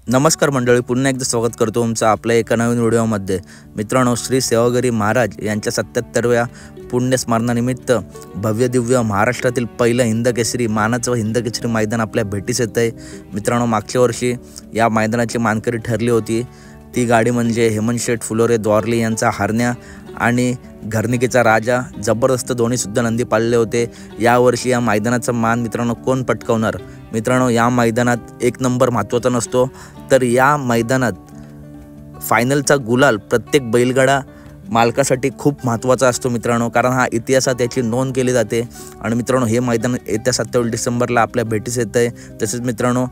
नमस्कार मंडळी, पुन्हा एकदा स्वागत करतो तुमचं आपल्या एका नवीन व्हिडिओमध्ये। मित्रांनो, श्री सेवागिरी महाराज यांच्या 77व्या पुण्यस्मरणानिमित्त भव्य दिव्य महाराष्ट्रातील पहिलं हिंदकेसरी मानाचं हिंदकेसरी मैदान आपल्या भेटीस येत आहे। मित्रांनो, मागच्या वर्षी या मैदानाची मानकरी ठरली होती। ती गाडी म्हणजे हेमंत शेठ फुलोरे द्वारली यांचा हरण्या आणि घरनिकेचा राजा। जबरदस्त दोन्हीसुद्धा नंदी पाळले होते। यावर्षी या मैदानाचा मान मित्रांनो कोण पटकावणार? मित्रांनो, या मैदानात एक नंबर महत्त्वाचा नसतो, तर या मैदानात फायनलचा गुलाल प्रत्येक बैलगाडा मालकासाठी खूप महत्त्वाचा असतो मित्रांनो, कारण हा इतिहासात याची नोंद केली जाते। आणि मित्रांनो, हे मैदान येत्या 27 डिसेंबरला आपल्या भेटीस येत आहे। तसेच मित्रांनो,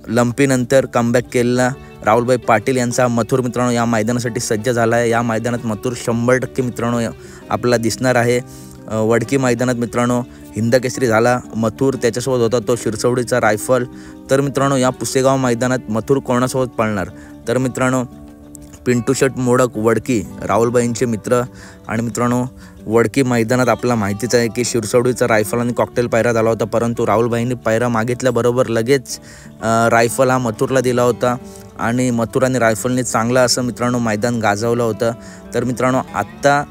लंपीनंतर कमबॅक केलेला राहुलभाई पाटील यांचा मथुर मित्रांनो या मैदानासाठी सज्ज झाला आहे। या मैदानात मथुर 100% मित्रांनो आपल्याला दिसणार आहे। वडकी मैदानात मित्रांनो हिंदकेसरी झाला मथुर, त्याच्यासोबत होता तो शिरसवडीचा रायफल। तर मित्रांनो, या पुसेगाव मैदानात मथुर कोणासोबत पळणार? तर मित्रांनो, पिंटू शेट मोडक वडकी राहुलबाईंचे मित्र। आणि मित्रांनो, वडकी मैदानात आपल्याला माहितीच आहे की शिरसवडीचा रायफल आणि कॉकटेल पायरा झाला होता, परंतु राहुलबाईंनी पायरा मागितल्याबरोबर लगेच रायफल हा मथुरला दिला होता आणि मथुर आणि रायफलने चांगला असं मित्रांनो मैदान गाजवलं होतं। तर मित्रांनो, आत्ता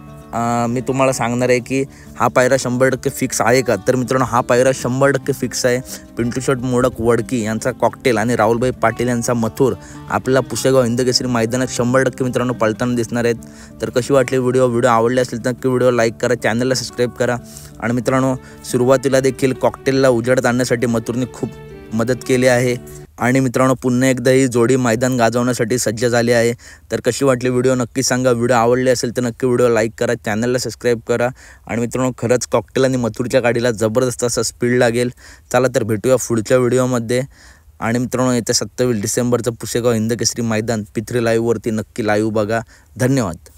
मी तुम्हाला सांगणार आहे की हा पायरा 100% फिक्स आहे का? तर मित्रांनो, हा पायरा 100% फिक्स आहे। पिंटू शेट मोडक वडकी यांचा कॉकटेल आणि राहुलभाई पाटील यांचा मथुर आपला पुसेगाव हिंदकेसरी मैदानात 100% मित्रांनो पळताना दिसणार आहेत। तर कशी वाटली व्हिडिओ आवडली असेल तर नक्की व्हिडिओ लाईक करा, चॅनलला सबस्क्राईब करा। आणि मित्रांनो, सुरुवातीला देखील कॉकटेलला उजेडात आणण्यासाठी मथुरने खूप मदत केली आहे। आणि मित्रांनो, पुन्हा एकदा ही जोडी मैदान गाजवण्यासाठी सज्ज झाली आहे। तर कशी वाटली व्हिडिओ नक्की सांगा। व्हिडिओ आवडली असेल तर नक्की व्हिडिओ लाईक करा, चॅनलला सबस्क्राईब करा। आणि मित्रांनो, खरंच कॉकटेल आणि मथुरच्या गाडीला जबरदस्त असा स्पीड लागेल। चला तर भेटूया पुढच्या व्हिडिओमध्ये। आणि मित्रांनो, येत्या 27 डिसेंबरचं पुसेगाव हिंदकेसरी मैदान P3 लाईव्हवरती नक्की लाईव्ह बघा। धन्यवाद।